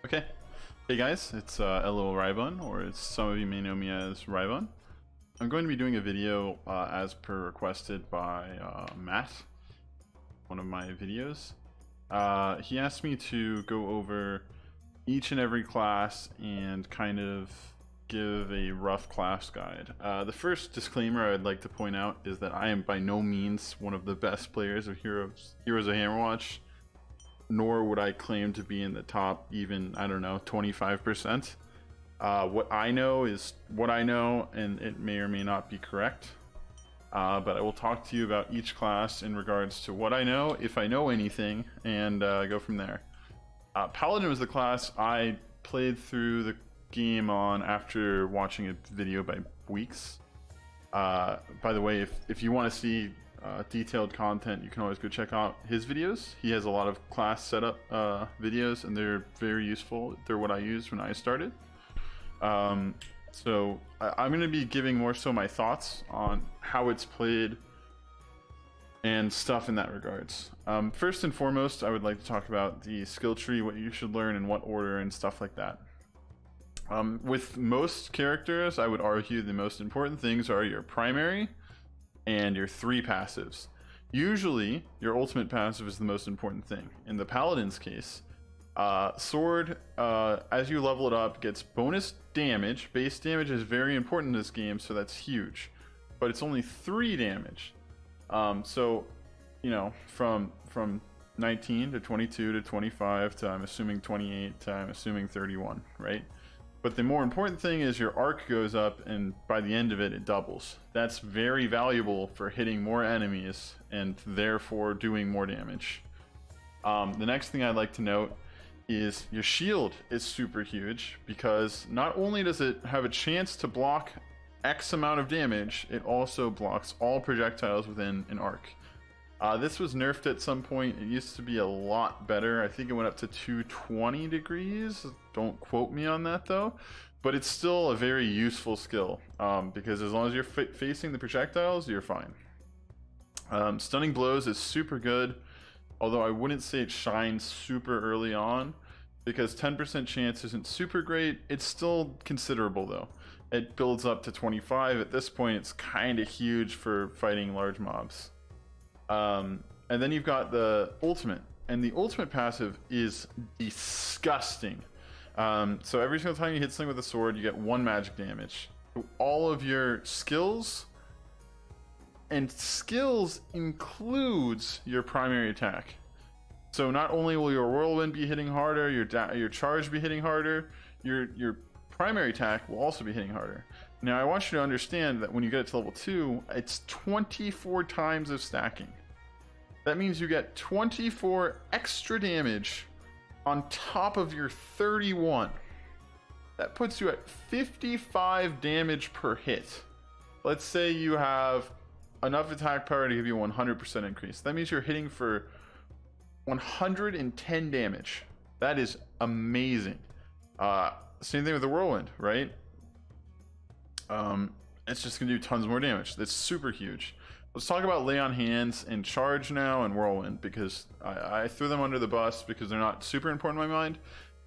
Okay. Hey guys, it's LO Rybun, or as some of you may know me as Rybun. I'm going to be doing a video as per requested by Matt, one of my videos. He asked me to go over each and every class and kind of give a rough class guide. The first disclaimer I'd like to point out is that I am by no means one of the best players of Heroes of Hammerwatch, nor would I claim to be in the top even, I don't know, 25%. What I know is what I know, and it may or may not be correct. But I will talk to you about each class in regards to what I know, if I know anything, and go from there. Paladin was the class I played through the game on after watching a video by Weeks. By the way, if you want to see detailed content, you can always go check out his videos. He has a lot of class setup videos, and they're very useful. They're what I used when I started. So I'm going to be giving more so my thoughts on how it's played and stuff in that regards. First and foremost, I would like to talk about the skill tree, what you should learn in what order and stuff like that. With most characters, I would argue the most important things are your primary and your 3 passives. Usually, your ultimate passive is the most important thing. In the Paladin's case, Sword, as you level it up, gets bonus damage. Base damage is very important in this game, so that's huge. But it's only 3 damage. So, you know, from 19 to 22 to 25 to, I'm assuming, 28 to, I'm assuming, 31, right? But the more important thing is your arc goes up, and by the end of it, it doubles. That's very valuable for hitting more enemies and therefore doing more damage. The next thing I'd like to note is your shield is super huge, because not only does it have a chance to block X amount of damage, it also blocks all projectiles within an arc. This was nerfed at some point. It used to be a lot better. I think it went up to 220 degrees. Don't quote me on that though. But it's still a very useful skill, because as long as you're facing the projectiles, you're fine. Stunning blows is super good, although I wouldn't say it shines super early on, because 10% chance isn't super great. It's still considerable though. It builds up to 25. At this point, it's kind of huge for fighting large mobs. And then you've got the ultimate, and the ultimate passive is disgusting. So every single time you hit something with a sword, you get 1 magic damage. All of your skills, and skills includes your primary attack. So not only will your Whirlwind be hitting harder, your charge be hitting harder, your primary attack will also be hitting harder. Now I want you to understand that when you get it to level 2, it's 24 times of stacking. That means you get 24 extra damage on top of your 31. That puts you at 55 damage per hit. Let's say you have enough attack power to give you 100% increase. That means you're hitting for 110 damage. That is amazing. Same thing with the Whirlwind, right? It's just gonna do tons more damage. That's super huge. Let's talk about Lay on Hands and Charge now and Whirlwind, because I threw them under the bus because they're not super important in my mind.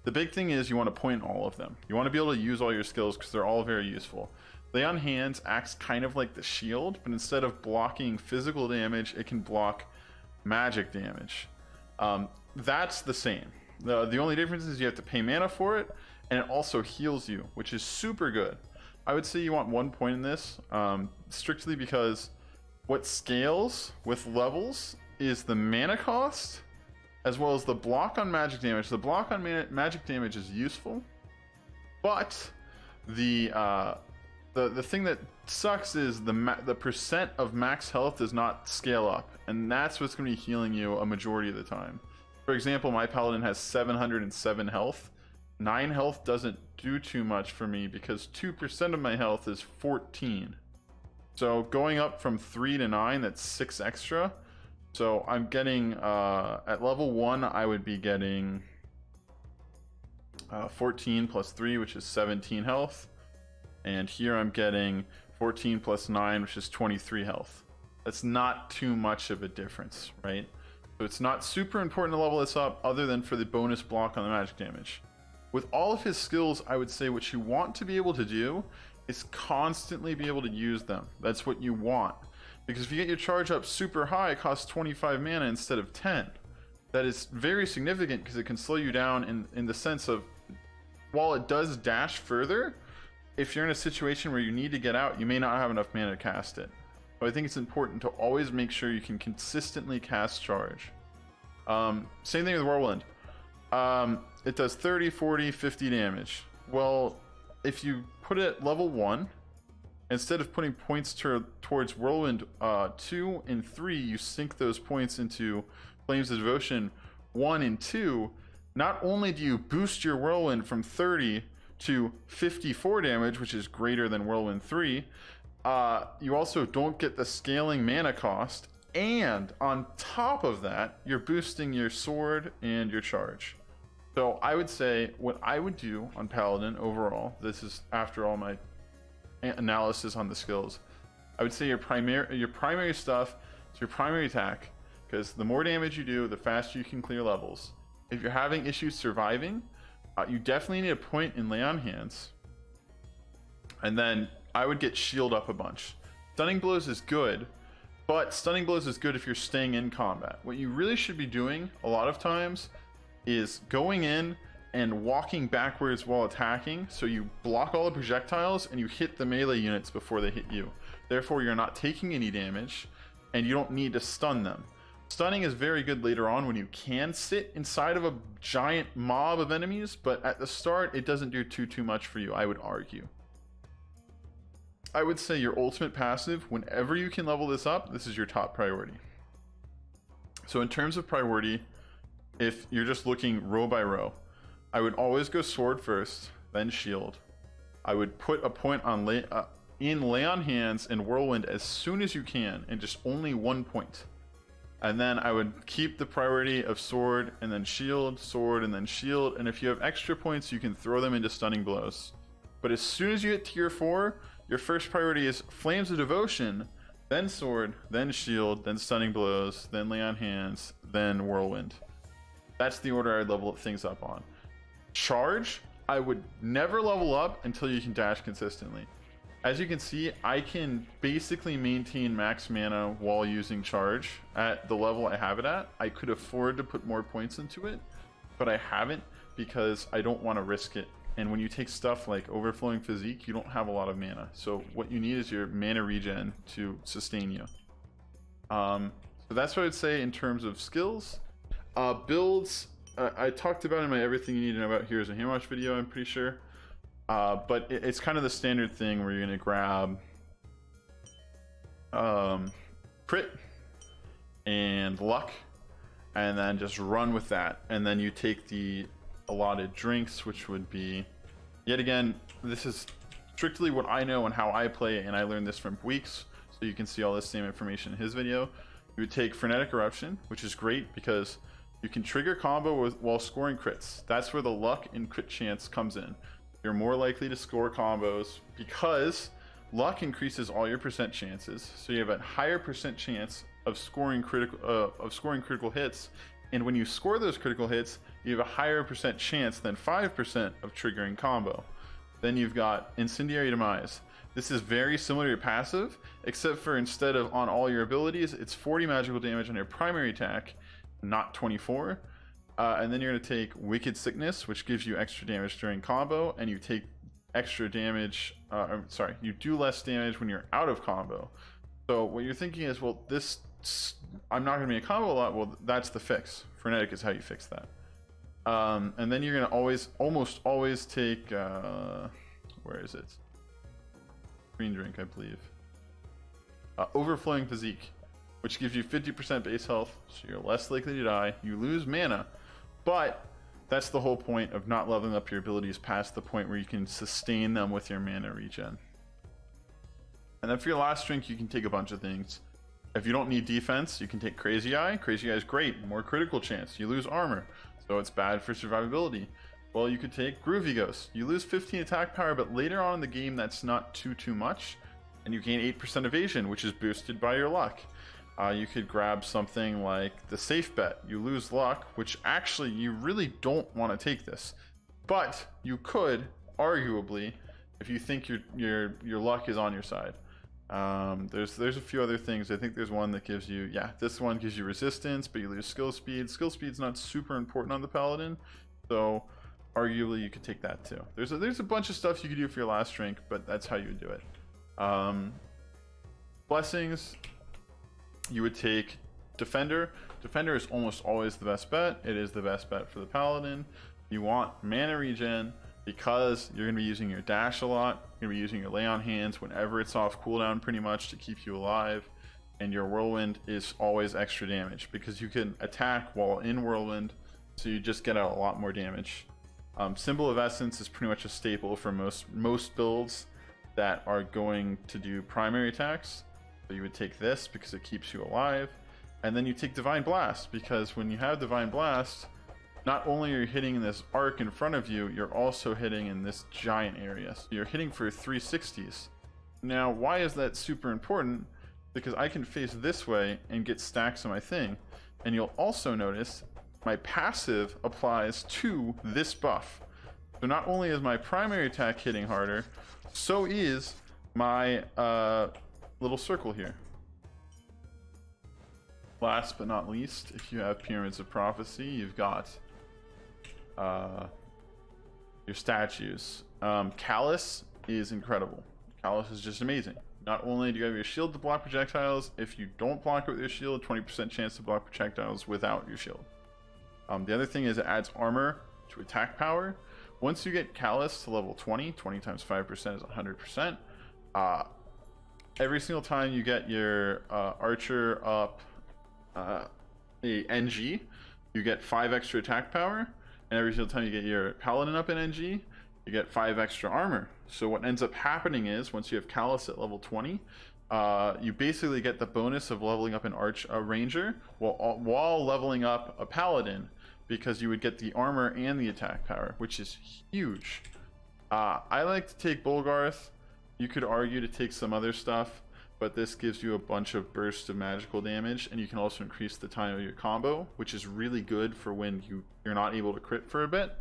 The big thing is you want to point all of them. You want to be able to use all your skills because they're all very useful. Lay on Hands acts kind of like the shield, but instead of blocking physical damage, it can block magic damage. That's the same. The only difference is you have to pay mana for it, and it also heals you, which is super good. I would say you want 1 point in this, strictly because what scales with levels is the mana cost, as well as the block on magic damage. The block on magic damage is useful, but the thing that sucks is the percent of max health does not scale up, and that's what's going to be healing you a majority of the time. For example, my Paladin has 707 health. 9 health doesn't do too much for me because 2% of my health is 14. So going up from 3 to 9, that's 6 extra. So I'm getting, at level 1, I would be getting 14 plus 3, which is 17 health. And here I'm getting 14 plus 9, which is 23 health. That's not too much of a difference, right? So it's not super important to level this up other than for the bonus block on the magic damage. With all of his skills, I would say what you want to be able to do is constantly be able to use them. That's what you want. Because if you get your charge up super high, it costs 25 mana instead of 10. That is very significant because it can slow you down in the sense of, while it does dash further, if you're in a situation where you need to get out, you may not have enough mana to cast it. So I think it's important to always make sure you can consistently cast charge. Same thing with Whirlwind. It does 30, 40, 50 damage. Well, if you put it at level 1, instead of putting points towards Whirlwind 2 and 3, you sink those points into Flames of Devotion 1 and 2. Not only do you boost your Whirlwind from 30 to 54 damage, which is greater than Whirlwind 3, you also don't get the scaling mana cost, and on top of that, you're boosting your sword and your charge. So I would say what I would do on Paladin overall, this is after all my analysis on the skills, I would say your primary stuff is your primary attack, because the more damage you do, the faster you can clear levels. If you're having issues surviving, you definitely need a point in lay on hands, and then I would get shield up a bunch. Stunning blows is good, but stunning blows is good if you're staying in combat. What you really should be doing a lot of times is going in and walking backwards while attacking, so you block all the projectiles and you hit the melee units before they hit you. Therefore, you're not taking any damage and you don't need to stun them. Stunning is very good later on when you can sit inside of a giant mob of enemies, but at the start it doesn't do too much for you, I would argue. I would say your ultimate passive, whenever you can level this up, this is your top priority. So in terms of priority, if you're just looking row by row, I would always go sword first, then shield. I would put a point on lay on hands and Whirlwind as soon as you can, and just only 1 point. And then I would keep the priority of sword and then shield, sword and then shield, and if you have extra points, you can throw them into stunning blows. But as soon as you hit tier 4, your first priority is Flames of Devotion, then sword, then shield, then stunning blows, then lay on hands, then Whirlwind. That's the order I'd level things up on. Charge, I would never level up until you can dash consistently. As you can see, I can basically maintain max mana while using charge at the level I have it at. I could afford to put more points into it, but I haven't because I don't want to risk it. And when you take stuff like Overflowing Physique, you don't have a lot of mana. So what you need is your mana regen to sustain you. So that's what I'd say in terms of skills. Builds, I talked about in my Everything You Need to Know About Heroes and Hammerwatch video, I'm pretty sure. But it's kind of the standard thing where you're going to grab crit and luck and then just run with that. And then you take the allotted drinks, which would be, yet again, this is strictly what I know and how I play, and I learned this from Weeks, so you can see all this same information in his video. You would take Frenetic Eruption, which is great because you can trigger combo while scoring crits. That's where the luck and crit chance comes in. You're more likely to score combos because luck increases all your percent chances, so you have a higher percent chance of scoring critical hits. And when you score those critical hits, you have a higher percent chance than 5% of triggering combo. Then you've got Incendiary Demise. This is very similar to your passive, except for instead of on all your abilities, it's 40 magical damage on your primary attack, not 24. And then you're going to take Wicked Sickness, which gives you extra damage during combo, and you take extra damage, you do less damage when you're out of combo. So what you're thinking is, well, I'm not going to be in combo a lot. Well, that's the fix. Frenetic is how you fix that. And then you're going to almost always take, where is it? Green drink, I believe. Overflowing Physique, which gives you 50% base health, so you're less likely to die. You lose mana, but that's the whole point of not leveling up your abilities past the point where you can sustain them with your mana regen. And then for your last drink, you can take a bunch of things. If you don't need defense, you can take Crazy Eye. Crazy Eye is great, more critical chance. You lose armor, so it's bad for survivability. Well, you could take Groovy Ghost. You lose 15 attack power, but later on in the game, that's not too much. And you gain 8% evasion, which is boosted by your luck. You could grab something like the Safe Bet. You lose luck, which actually you really don't want to take this. But you could, arguably, if you think your luck is on your side. There's a few other things. I think there's one that gives you, yeah, this one gives you resistance, but you lose skill speed. Skill speed's not super important on the Paladin, so arguably you could take that too. There's a bunch of stuff you could do for your last drink, but that's how you would do it. Blessings, you would take Defender. Defender is almost always the best bet. It is the best bet for the Paladin. You want mana regen because you're going to be using your dash a lot. You're going to be using your lay on hands whenever it's off cooldown pretty much to keep you alive. And your Whirlwind is always extra damage because you can attack while in Whirlwind, so you just get out a lot more damage. Symbol of Essence is pretty much a staple for most builds that are going to do primary attacks. So you would take this because it keeps you alive. And then you take Divine Blast because when you have Divine Blast, not only are you hitting in this arc in front of you, you're also hitting in this giant area. So you're hitting for 360s. Now, why is that super important? Because I can face this way and get stacks on my thing. And you'll also notice my passive applies to this buff. So not only is my primary attack hitting harder, so is my little circle here. Last but not least, if you have Pyramids of Prophecy, you've got your statues. Callus is incredible. Callus is just amazing. Not only do you have your shield to block projectiles, if you don't block it with your shield, 20% chance to block projectiles without your shield. The other thing is it adds armor to attack power. Once you get Callus to level 20, 20 times 5% is 100%. Every single time you get your archer up a NG, you get 5 extra attack power, and every single time you get your Paladin up in NG, you get 5 extra armor. So what ends up happening is once you have Callus at level 20, you basically get the bonus of leveling up an ranger while leveling up a Paladin, because you would get the armor and the attack power, which is huge. I like to take Bolgarth. You could argue to take some other stuff, but this gives you a bunch of bursts of magical damage, and you can also increase the time of your combo, which is really good for when you're not able to crit for a bit.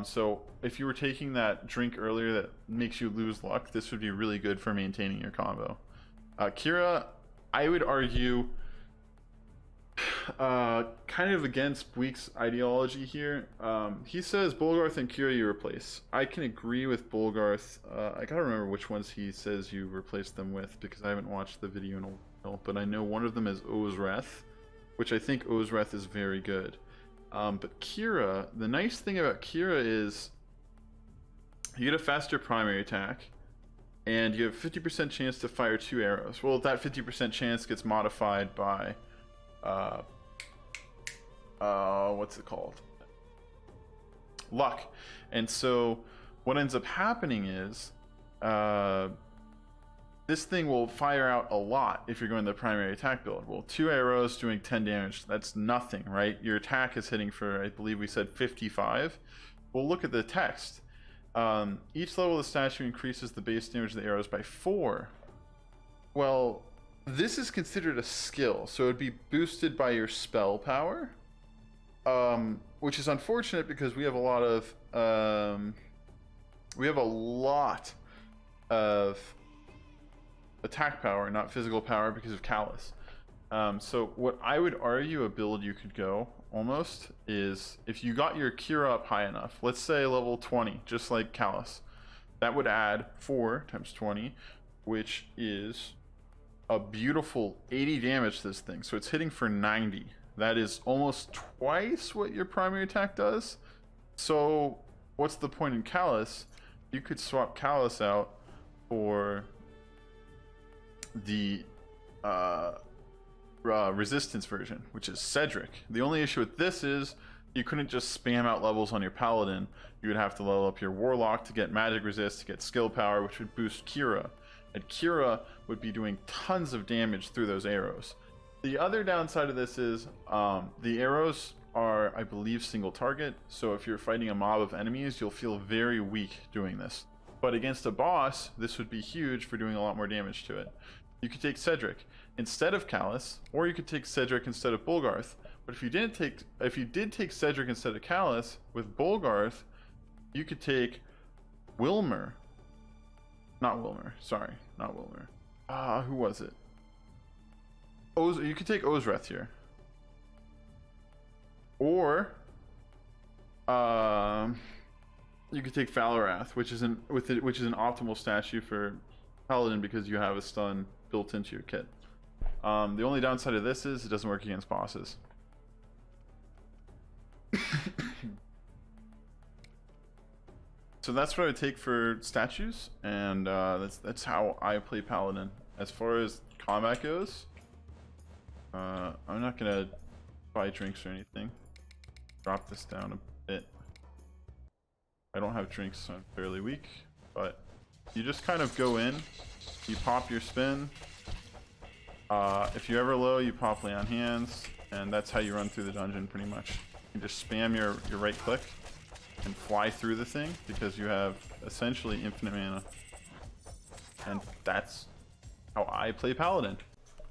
So if you were taking that drink earlier that makes you lose luck, this would be really good for maintaining your combo. Kira, I would argue kind of against Bleak's ideology here. He says Bolgarth and Kira you replace. I can agree with Bolgarth. I gotta remember which ones he says you replace them with because I haven't watched the video in a while, but I know one of them is Ozreth, which I think Ozreth is very good. But Kira, the nice thing about Kira is you get a faster primary attack and you have 50% chance to fire 2 arrows. Well, that 50% chance gets modified by what's it called? Luck. And so what ends up happening is this thing will fire out a lot if you're going the primary attack build. Well, 2 arrows doing 10 damage, that's nothing, right? Your attack is hitting for, I believe we said 55. Well, look at the text. Each level of the statue increases the base damage of the arrows by 4. Well, this is considered a skill, so it would be boosted by your spell power, which is unfortunate because we have a lot of attack power, not physical power, because of Callus. So what I would argue a build you could go almost is if you got your Kira up high enough, let's say level 20, just like Callus, that would add 4 times 20, which is a beautiful 80 damage to this thing. So it's hitting for 90. That is almost twice what your primary attack does. So what's the point in Callus? You could swap Callus out for the resistance version, which is Cedric. The only issue with this is you couldn't just spam out levels on your Paladin. You would have to level up your Warlock to get magic resist, to get skill power, which would boost Kira. And Kira would be doing tons of damage through those arrows. The other downside of this is the arrows are, I believe, single target. So if you're fighting a mob of enemies, you'll feel very weak doing this. But against a boss, this would be huge for doing a lot more damage to it. You could take Cedric instead of Callus, or you could take Cedric instead of Bolgarth. But if you did take Cedric instead of Callus with Bolgarth, You could take Wilmer. Not Wilmer. Sorry, not Wilmer. Who was it? You could take Ozreth here. Or you could take Falarath, which is an optimal statue for Paladin because you have a stun built into your kit. The only downside of this is it doesn't work against bosses. So that's what I would take for statues, and that's how I play Paladin. As far as combat goes, I'm not gonna buy drinks or anything. Drop this down a bit. I don't have drinks, so I'm fairly weak, but you just kind of go in, you pop your spin. If you're ever low, you pop lay on hands, and that's how you run through the dungeon pretty much. You just spam your right click and fly through the thing because you have essentially infinite mana. And that's how I play Paladin.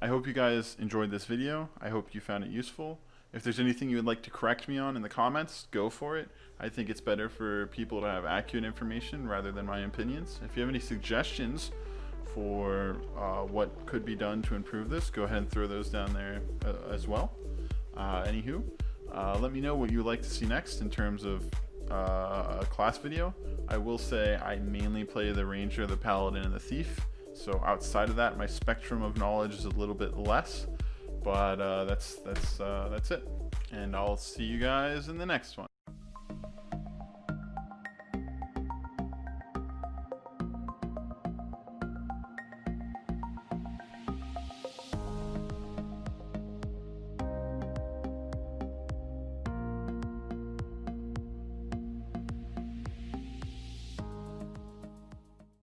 I hope you guys enjoyed this video. I hope you found it useful. If there's anything you would like to correct me on in the comments, go for it. I think it's better for people to have accurate information rather than my opinions. If you have any suggestions for what could be done to improve this, go ahead and throw those down there as well. Anywho, let me know what you would like to see next in terms of a class video. I will say I mainly play the Ranger, the Paladin, and the Thief. So outside of that, my spectrum of knowledge is a little bit less. But that's it. And I'll see you guys in the next one.